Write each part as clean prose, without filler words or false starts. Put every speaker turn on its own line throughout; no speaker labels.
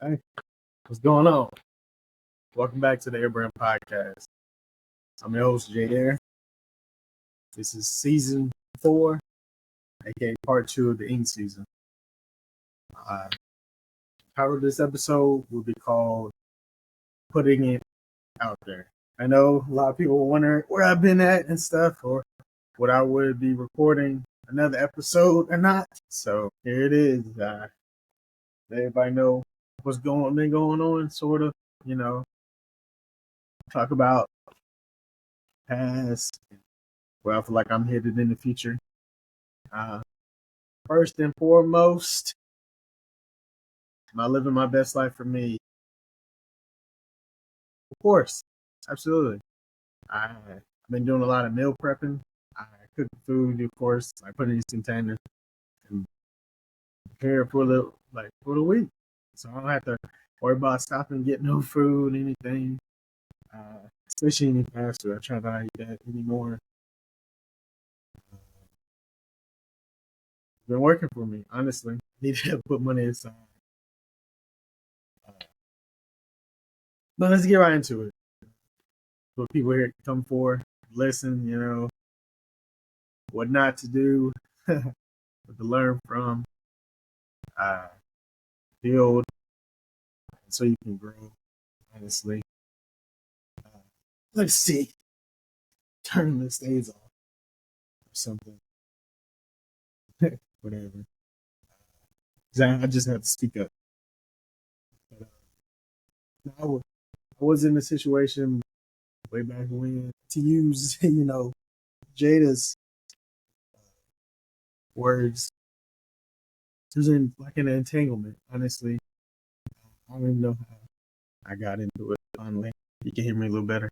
Hey, what's going on? Welcome back to the Airbrand Podcast. I'm your host, Heir. This is season 4, aka part 2 of the ink season. Title of this episode will be called Putting It Out There. I know a lot of people wonder where I've been at and stuff, or what I would be recording another episode or not. So here it is. Let everybody know what's been going on, sort of, talk about past, where I feel like I'm headed in the future. First and foremost, am I living my best life for me? Of course, absolutely. I've been doing a lot of meal prepping. I cook food, of course. I put it in these containers and prepare it for the week, so I don't have to worry about stopping and getting no food, anything. Especially any fast food. I try not to eat that anymore. It's been working for me, honestly. Need to put money aside. But let's get right into it. What people here come for, listen, what not to do, what to learn from, build, so you can grow, honestly. Let's see. Turn the stage off or something. Whatever. I just have to speak up. But, I was in a situation way back when, to use, Jada's words, it was in like an entanglement, honestly. I don't even know how I got into it, finally. You can hear me a little better.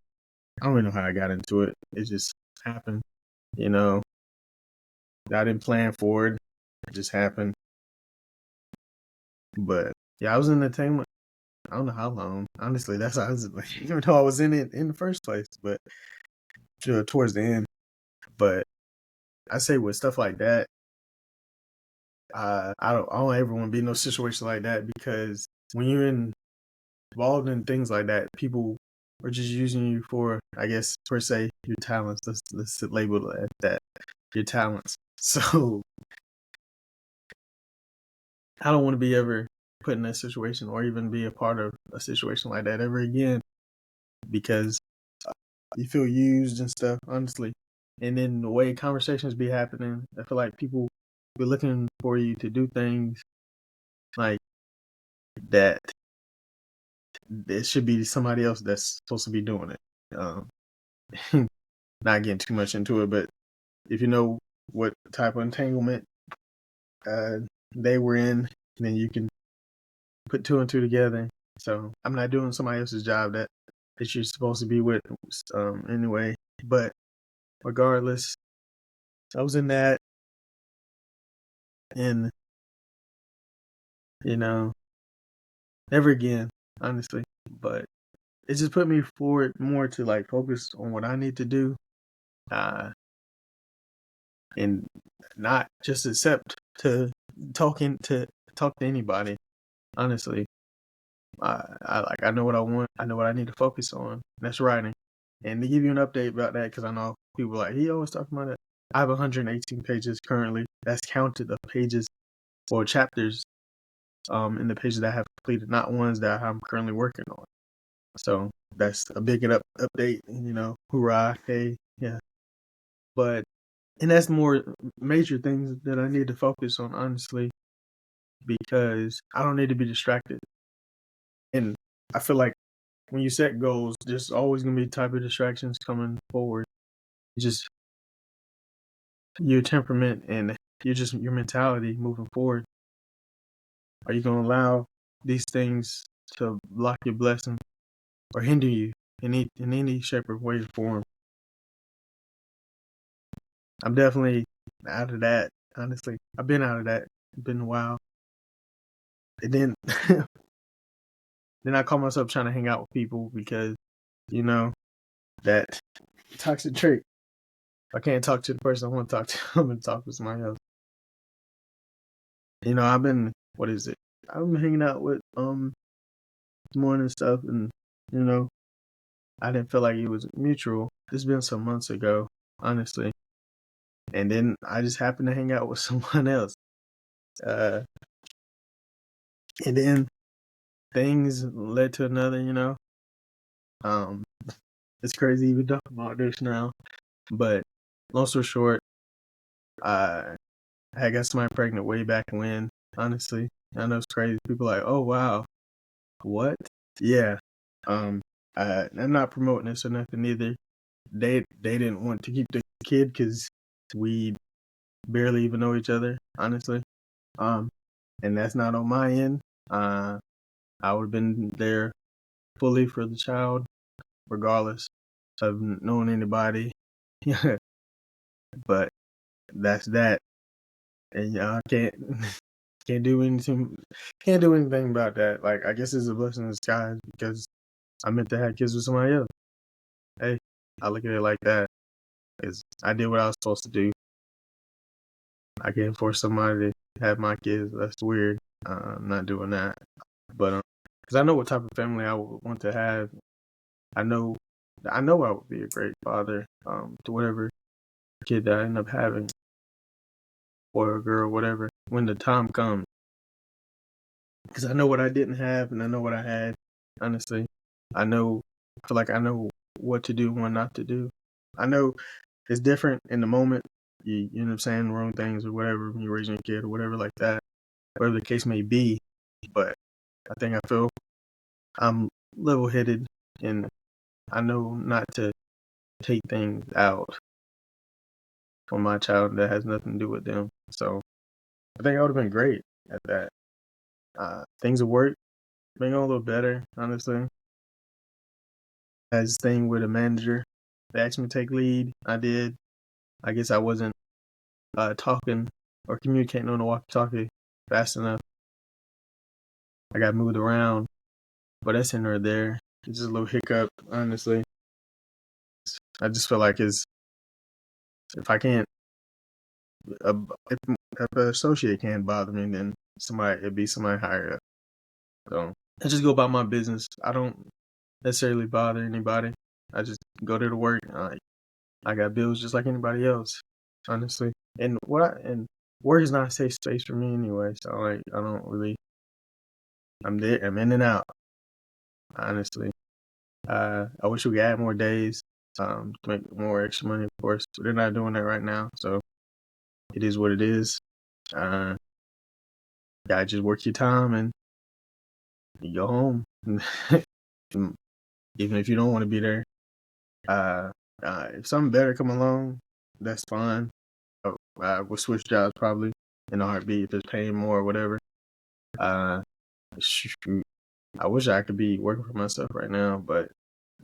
I don't even know how I got into it. It just happened, I didn't plan for it. It just happened. But yeah, I was in entanglement. I don't know how long. Honestly, that's how I was like, even though I was in it in the first place, but towards the end. But I say with stuff like that, I don't ever want to be in no situation like that, because when you're involved in things like that, people are just using you for, I guess, per se, your talents. Let's label it at that, your talents. So I don't want to be ever put in that situation, or even be a part of a situation like that ever again, because you feel used and stuff, honestly. And then the way conversations be happening, I feel like people be looking for you to do things like that. It should be somebody else that's supposed to be doing it. Not getting too much into it, but if you know what type of entanglement they were in, then you can put 2 and 2 together. So I'm not doing somebody else's job that you're supposed to be with anyway. But regardless, I was in that, and never again, honestly. But it just put me forward more to like focus on what I need to do, and not just accept to talk to anybody. Honestly, I know what I want. I know what I need to focus on. That's writing. And to give you an update about that, because I know people are like, he always talking about it. I have 118 pages currently. That's counted of pages or chapters in the pages that I have completed, not ones that I'm currently working on. So that's a big update, hoorah, hey, yeah. And that's more major things that I need to focus on, honestly, because I don't need to be distracted. And I feel like when you set goals, there's always going to be type of distractions coming forward. Just your temperament and your mentality moving forward. Are you going to allow these things to block your blessing or hinder you in any shape or way or form? I'm definitely out of that, honestly. I've been out of that. It's been a while. And then then I call myself trying to hang out with people because, that toxic trait. If I can't talk to the person I want to talk to, I'm going to talk with somebody else. I've been hanging out with morning stuff, and you know, I didn't feel like it was mutual. It's been some months ago, honestly. And then I just happened to hang out with someone else. Uh, and then things led to another, Um, it's crazy even talking about this now. But long story short, I I got somebody pregnant way back when, honestly. I know it's crazy. People are like, oh wow, what? Yeah. Um, I'm not promoting this or nothing either. They didn't want to keep the kid because we barely even know each other, honestly. Um, and that's not on my end. Uh, I would have been there fully for the child, regardless of knowing anybody. But that's that, and y'all can't do anything. Can't do anything about that. Like I guess it's a blessing in disguise because I meant to have kids with somebody else. Hey, I look at it like that because I did what I was supposed to do. I can't force somebody to have my kids. That's weird. I'm not doing that. But because I know what type of family I would want to have. I know, I know I would be a great father to whatever kid that I end up having, or a girl, whatever, when the time comes. Because I know what I didn't have, and I know what I had. Honestly, I feel like I know what to do, and what not to do. I know it's different in the moment. You end up saying the wrong things or whatever when you're raising a kid or whatever like that, whatever the case may be. But I feel I'm level headed, and I know not to take things out on my child that has nothing to do with them. So I think I would have been great at that. Things have worked, been a little better, honestly. As thing with a manager, they asked me to take lead. I did. I guess I wasn't talking or communicating on the walkie-talkie fast enough. I got moved around, but that's in or there. It's just a little hiccup, honestly. I just feel like if I can't, uh, if an associate can't bother me, then it'd be somebody higher up. So I just go about my business. I don't necessarily bother anybody. I just go there to work. I got bills just like anybody else, honestly. And work is not a safe space for me anyway. So like I don't really. I'm there. I'm in and out. Honestly, I wish we could add more days to make more extra money, of course. But they're not doing that right now, so it is what it is. Uh, gotta just work your time and you go home. Even if you don't want to be there. Uh, if something better come along, that's fine. I would switch jobs probably in a heartbeat if it's paying more or whatever. Uh, shoot, I wish I could be working for myself right now, but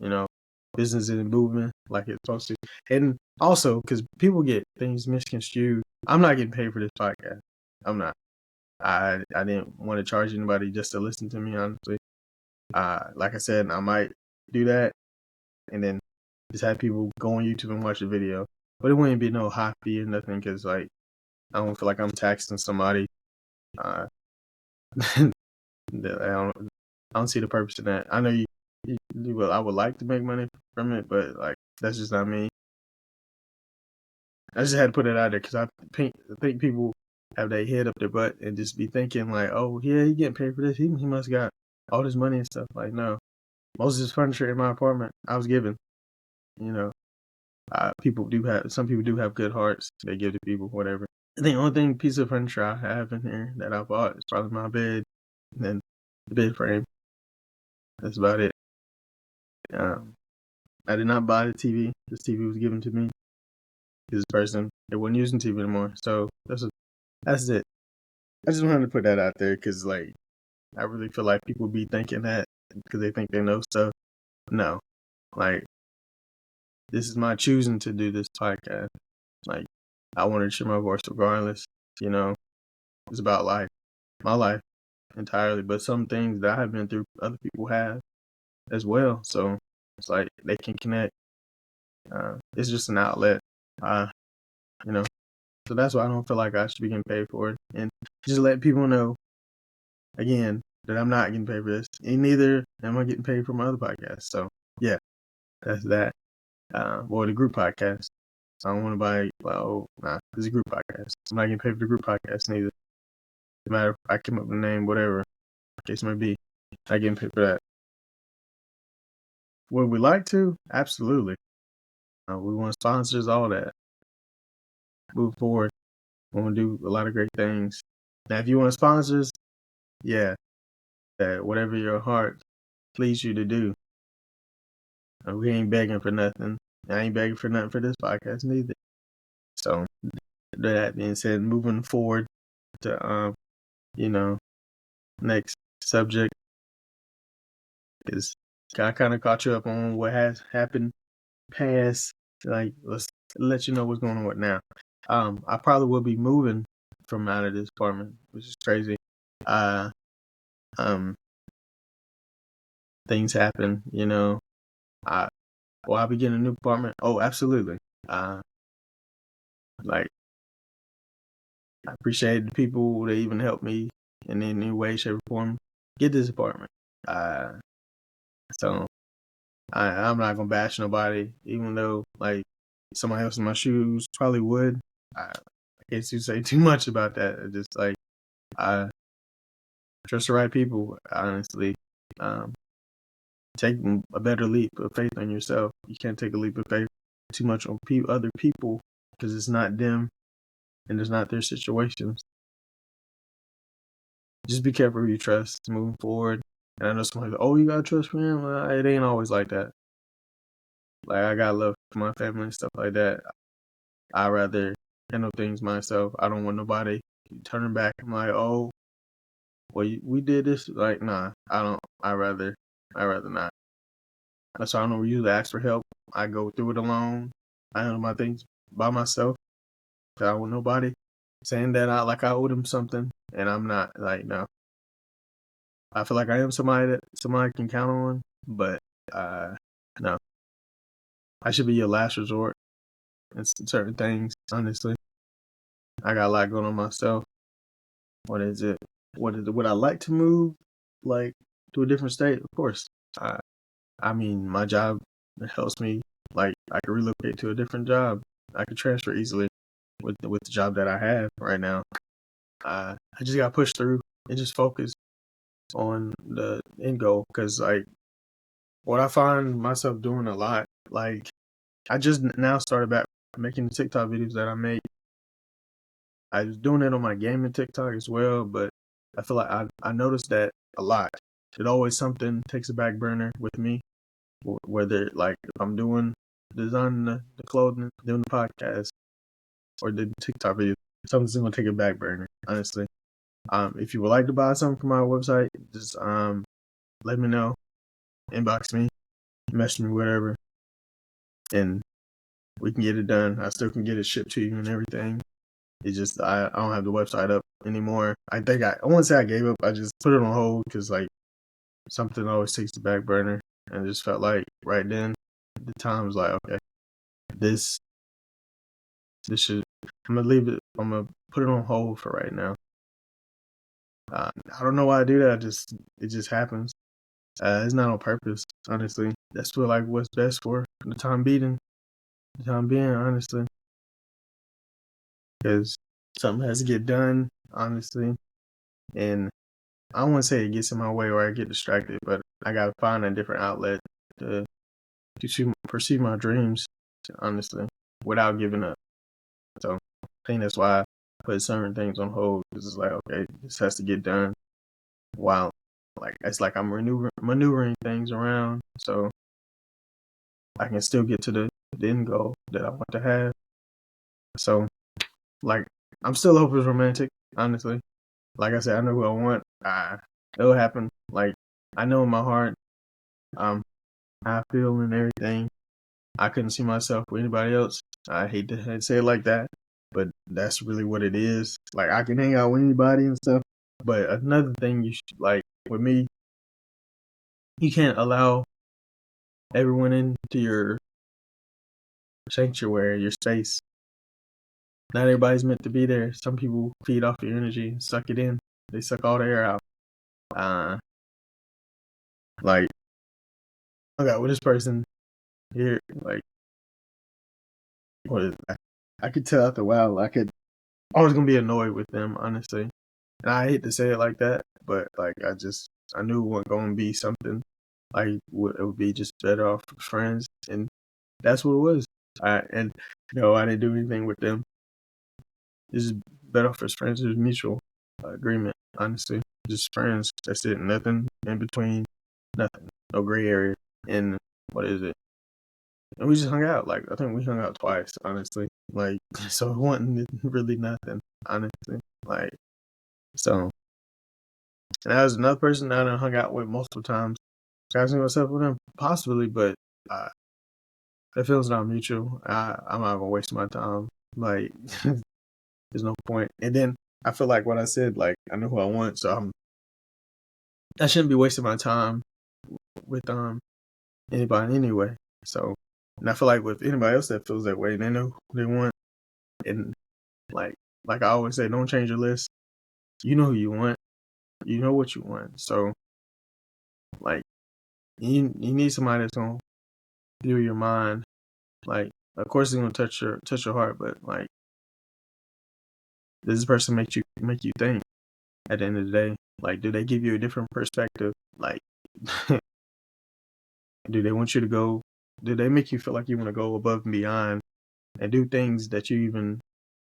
you know, business isn't moving like it's supposed to. And also, because people get things misconstrued, I'm not getting paid for this podcast. I'm not. I didn't want to charge anybody just to listen to me, honestly. Like I said, I might do that and then just have people go on YouTube and watch the video. But it wouldn't be no high fee or nothing because, like, I don't feel like I'm taxing somebody. Uh, I don't see the purpose in that. I know well, I would like to make money from it, but like that's just not me. I just had to put it out there because think people have their head up their butt and just be thinking like, oh yeah, he getting paid for this. He must got all this money and stuff. Like no, most of this furniture in my apartment I was given. You know, some people do have good hearts. They give to people whatever. The only piece of furniture I have in here that I bought is probably my bed and then the bed frame. That's about it. I did not buy the TV. This TV was given to me. This person, they wasn't using TV anymore. So that's it. I just wanted to put that out there because, like, I really feel like people be thinking that because they think they know stuff. No, like, this is my choosing to do this podcast. Like, I wanted to share my voice regardless. You know, it's about life, my life entirely. But some things that I have been through, other people have as well. So it's like they can connect. It's just an outlet. You know, so that's why I don't feel like I should be getting paid for it. And just let people know, again, that I'm not getting paid for this, and neither am I getting paid for my other podcast. So yeah, that's that. Or the group podcast. I don't want to buy. Well, nah, it's a group podcast. I'm not getting paid for the group podcast neither. No matter if I came up with a name, whatever the case may be, I getting paid for that. Would we like to? Absolutely. We want sponsors, all that. Move forward. We want to do a lot of great things. Now, if you want sponsors, yeah, that whatever your heart please you to do. We ain't begging for nothing. I ain't begging for nothing for this podcast neither. So that being said, moving forward to next subject is I kind of caught you up on what has happened past. Like, let's let you know what's going on with now. I probably will be moving from out of this apartment, which is crazy. Things happen, I'll be getting a new apartment. Oh, absolutely. Like, I appreciate the people that even helped me in any way, shape, or form get this apartment. So I'm not gonna bash nobody, even though like somebody else in my shoes probably would. I can't say too much about that. It's just like I trust the right people. Honestly, take a better leap of faith on yourself. You can't take a leap of faith too much on other people because it's not them and it's not their situations. Just be careful who you trust moving forward. And I know somebody's like, oh, you gotta trust me. It ain't always like that. Like, I got love for my family and stuff like that. I rather handle things myself. I don't want nobody turning back. I'm like, oh, well, we did this. Like, nah, I don't. I rather not. That's why I don't usually ask for help. I go through it alone. I handle my things by myself. I don't want nobody saying that I owe them something, and I'm not. Like, no. I feel like I am somebody that somebody can count on, but no. I should be your last resort in certain things, honestly. I got a lot going on myself. What is it? Would I like to move, like, to a different state? Of course. I mean, my job helps me. Like, I could relocate to a different job. I could transfer easily with the job that I have right now. I just got to push through and just focus on the end goal. Because, like, what I find myself doing a lot, like, I just now started back making the TikTok videos that I make. I was doing it on my gaming TikTok as well, but I feel like I noticed that a lot. It always something takes a back burner with me, whether like if I'm doing designing the clothing, doing the podcast, or the TikTok video, something's gonna take a back burner. Honestly, if you would like to buy something from my website, just let me know, inbox me, message me, whatever, and we can get it done. I still can get it shipped to you and everything. It's just I don't have the website up anymore. I think I won't say I gave up. I just put it on hold because like something always takes the back burner, and it just felt like right then the time was like, okay, this should. I'm gonna leave it. I'm gonna put it on hold for right now. I don't know why I do that. It just happens. It's not on purpose, honestly. That's what like what's best for the time being. The time being, honestly, because something has to get done, honestly, and I don't want to say it gets in my way or I get distracted, but I gotta find a different outlet to pursue my dreams, honestly, without giving up. So I think that's why I put certain things on hold because it's like, okay, this has to get done while, like, it's like I'm maneuvering things around so I can still get to the end goal that I want to have. So, like, I'm still hopeless romantic, honestly. Like I said, I know who I want. It'll happen. Like, I know in my heart, how I feel and everything. I couldn't see myself with anybody else. I hate to say it like that, but that's really what it is. Like, I can hang out with anybody and stuff. But another thing you should, like, with me, you can't allow everyone into your sanctuary, your space. Not everybody's meant to be there. Some people feed off your energy and suck it in. They suck all the air out. Uh, like I got with this person here, like what is I could tell after a while, I was gonna be annoyed with them, honestly. And I hate to say it like that, but like I knew it wasn't gonna be something like it would be just better off friends, and that's what it was. And I didn't do anything with them. This is better off as friends. It was mutual agreement, honestly. Just friends. That's it. Nothing in between. Nothing. No gray area. And what is it? And we just hung out. Like I think we hung out twice, honestly. Like so it wasn't really nothing, honestly. Like so and that was another person that I hung out with multiple times. I see myself with them, possibly, but uh, that feels not mutual. I'm not gonna waste my time. Like, there's no point. And then I feel like what I said, like I know who I want, so I shouldn't be wasting my time with anybody anyway. So, and I feel like with anybody else that feels that way, they know who they want, and like I always say, don't change your list. You know who you want. You know what you want. So, like, you need somebody that's gonna fill your mind. Like, of course, it's gonna touch your heart, but like, does this person make you think? At the end of the day, like, do they give you a different perspective? Like, do they want you to go? Do they make you feel like you want to go above and beyond and do things that you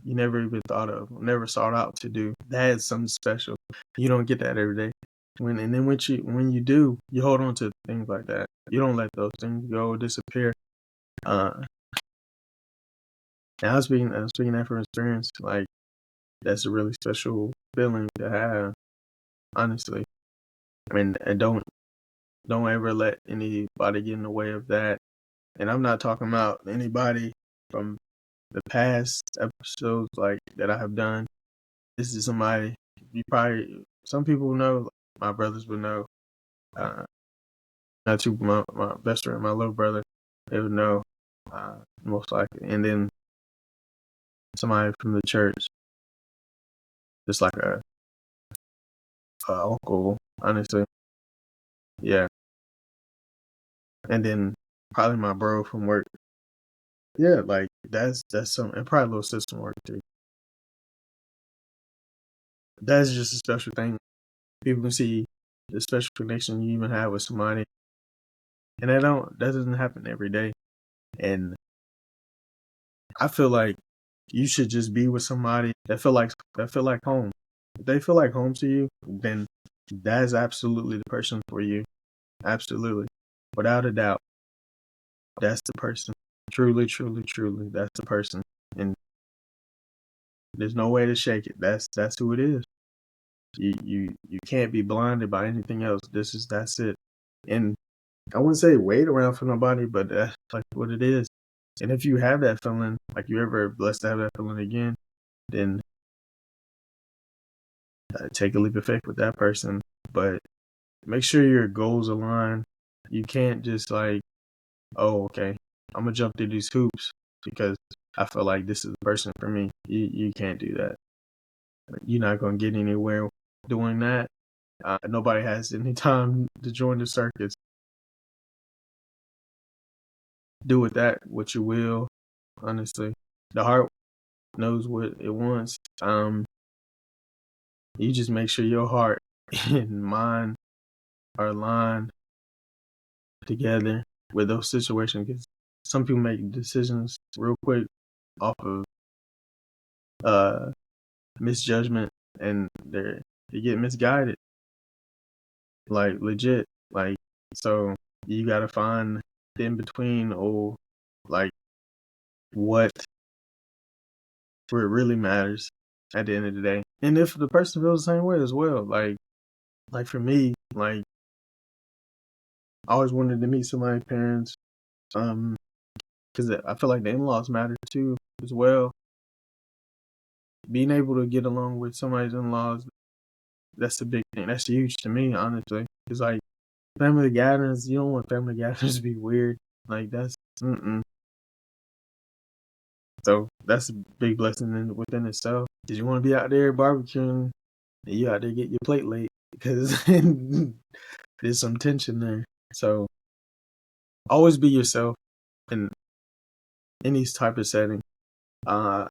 never even thought of, never sought out to do? That is something special. You don't get that every day. When you do, you hold on to things like that. You don't let those things go disappear. Uh, and I'm speaking that from experience. Like that's a really special feeling to have. Honestly, I mean, and don't ever let anybody get in the way of that. And I'm not talking about anybody from the past episodes like that I have done. This is somebody you probably some people know. My brothers would know. Uh, not too my best friend, my little brother, they would know most likely. And then somebody from the church, just like a uncle, honestly. Yeah. And then probably my bro from work. Yeah, like that's some and probably a little system work too. That's just a special thing. People can see the special connection you even have with somebody, and that doesn't happen every day. And I feel like you should just be with somebody that feel like home. If they feel like home to you, then that is absolutely the person for you. Absolutely, without a doubt, that's the person. Truly, truly, truly, that's the person. And there's no way to shake it. That's who it is. You can't be blinded by anything else. That's it. And I wouldn't say wait around for nobody, but that's like what it is. And if you have that feeling, like you ever blessed to have that feeling again, then take a leap of faith with that person. But make sure your goals align. You can't just like, oh, okay, I'm gonna jump through these hoops because I feel like this is the person for me. You can't do that. You're not gonna get anywhere doing that. Nobody has any time to join the circus. Do with that what you will. Honestly, the heart knows what it wants. You just make sure your heart and mind are aligned together with those situations. Because some people make decisions real quick off of uh misjudgment, and they get misguided, like legit. Like so, you gotta find the in between, or like what where it really matters at the end of the day. And if the person feels the same way as well, like for me, like I always wanted to meet somebody's parents, because I feel like the in-laws matter too as well. Being able to get along with somebody's in-laws, that's the big thing. That's huge to me, honestly. It's like family gatherings. You don't want family gatherings to be weird. Like that's mm-mm. So that's a big blessing within itself. Cause you want to be out there barbecuing, and you out there get your plate late. because there's some tension there. So always be yourself in any type of setting. Uh,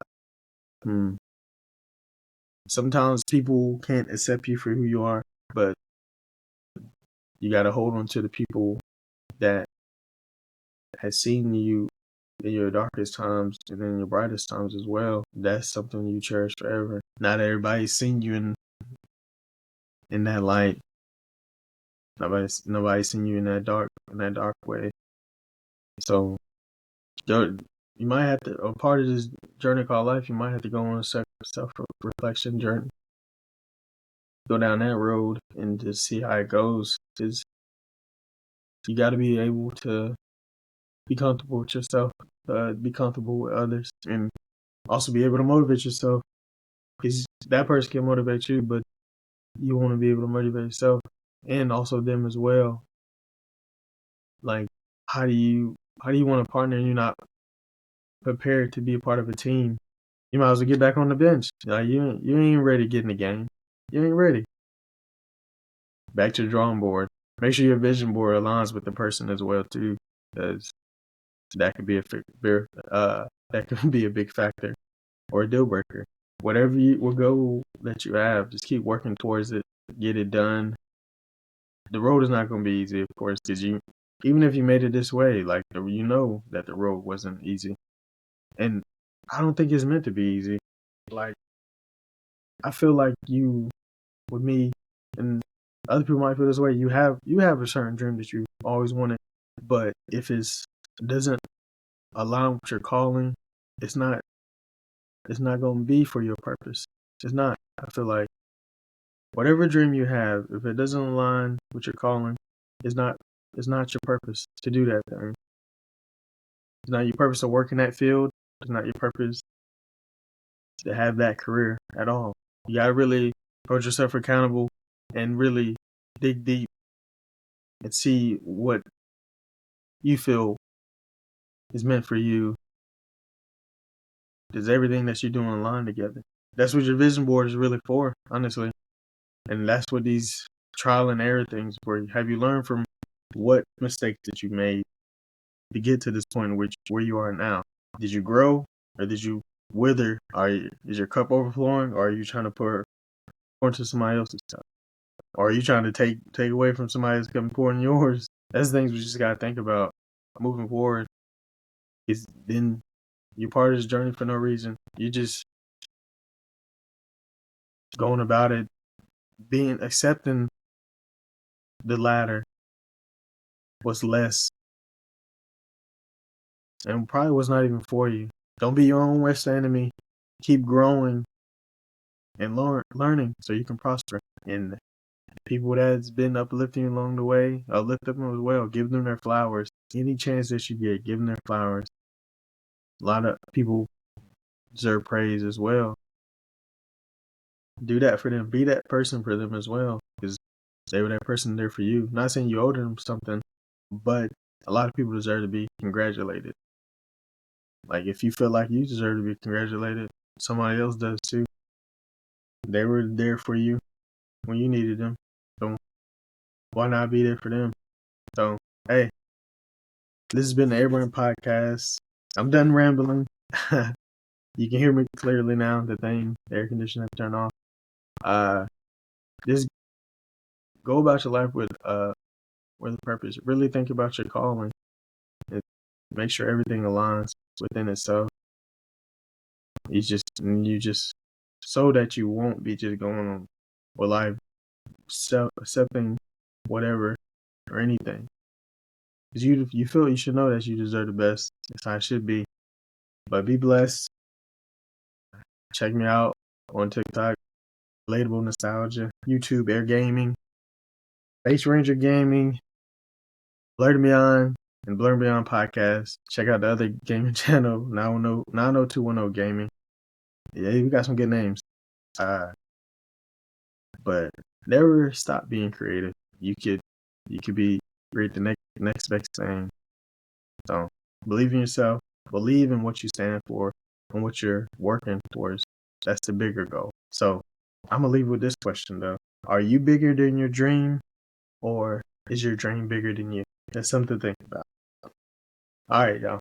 hmm. Sometimes people can't accept you for who you are, but you got to hold on to the people that has seen you in your darkest times and in your brightest times as well. That's something you cherish forever. Not everybody's seen you in that light. Nobody's seen you in that dark way. So you might have to, a part of this journey called life, you might have to go on a self-reflection journey. Go down that road and just see how it goes. Just, you got to be able to be comfortable with yourself, be comfortable with others, and also be able to motivate yourself. Because that person can motivate you, but you want to be able to motivate yourself and also them as well. Like, how do you want a partner and you're not prepared to be a part of a team? You might as well get back on the bench. Like, you ain't ready to get in the game. You ain't ready. Back to the drawing board. Make sure your vision board aligns with the person as well too, because that could be a big factor or a deal breaker. Whatever what goal that you have, just keep working towards it. Get it done. The road is not going to be easy, of course, because even if you made it this way, like you know that the road wasn't easy, and I don't think it's meant to be easy. Like, I feel like you, with me, and other people might feel this way. You have a certain dream that you always wanted, but if it doesn't align with your calling, it's not going to be for your purpose. It's not. I feel like whatever dream you have, if it doesn't align with your calling, it's not your purpose to do that thing. It's not your purpose to work in that field. It's not your purpose to have that career at all. You gotta really hold yourself accountable and really dig deep and see what you feel is meant for you. Does everything that you're doing align together? That's what your vision board is really for, honestly. And that's what these trial and error things were. Have you learned from what mistakes that you made to get to this point where you are now? Did you grow or did you wither? Is your cup overflowing, or are you trying to pour into somebody else's cup? Or are you trying to take away from somebody that's coming pouring yours? That's things we just gotta think about moving forward. Is then you're part of this journey for no reason. You're just going about it, accepting the latter was less and probably was not even for you. Don't be your own worst enemy. Keep growing and learning so you can prosper. And people that's been uplifting you along the way, uplift them as well. Give them their flowers. Any chance that you get, give them their flowers. A lot of people deserve praise as well. Do that for them. Be that person for them as well. Because they were that person there for you. Not saying you owe them something, but a lot of people deserve to be congratulated. Like, if you feel like you deserve to be congratulated, somebody else does too. They were there for you when you needed them. So why not be there for them? So, hey, this has been the Airborne Podcast. I'm done rambling. You can hear me clearly now. The air conditioner turned off. Just go about your life with a purpose. Really think about your calling. And make sure everything aligns within itself. You just so that you won't be just going on with life, accepting whatever or anything. Because you feel you should know that you deserve the best. That's how it should be. But be blessed. Check me out on TikTok, Relatable Nostalgia, YouTube, Air Gaming, Base Ranger Gaming, Blur to Beyond, and Blur Beyond Podcast. Check out the other gaming channel, 90210 Gaming. Yeah, we got some good names. But never stop being creative. You could create the next best thing. So believe in yourself. Believe in what you stand for and what you're working towards. That's the bigger goal. So I'm gonna leave with this question though. Are you bigger than your dream, or is your dream bigger than you? That's something to think about. All right, y'all.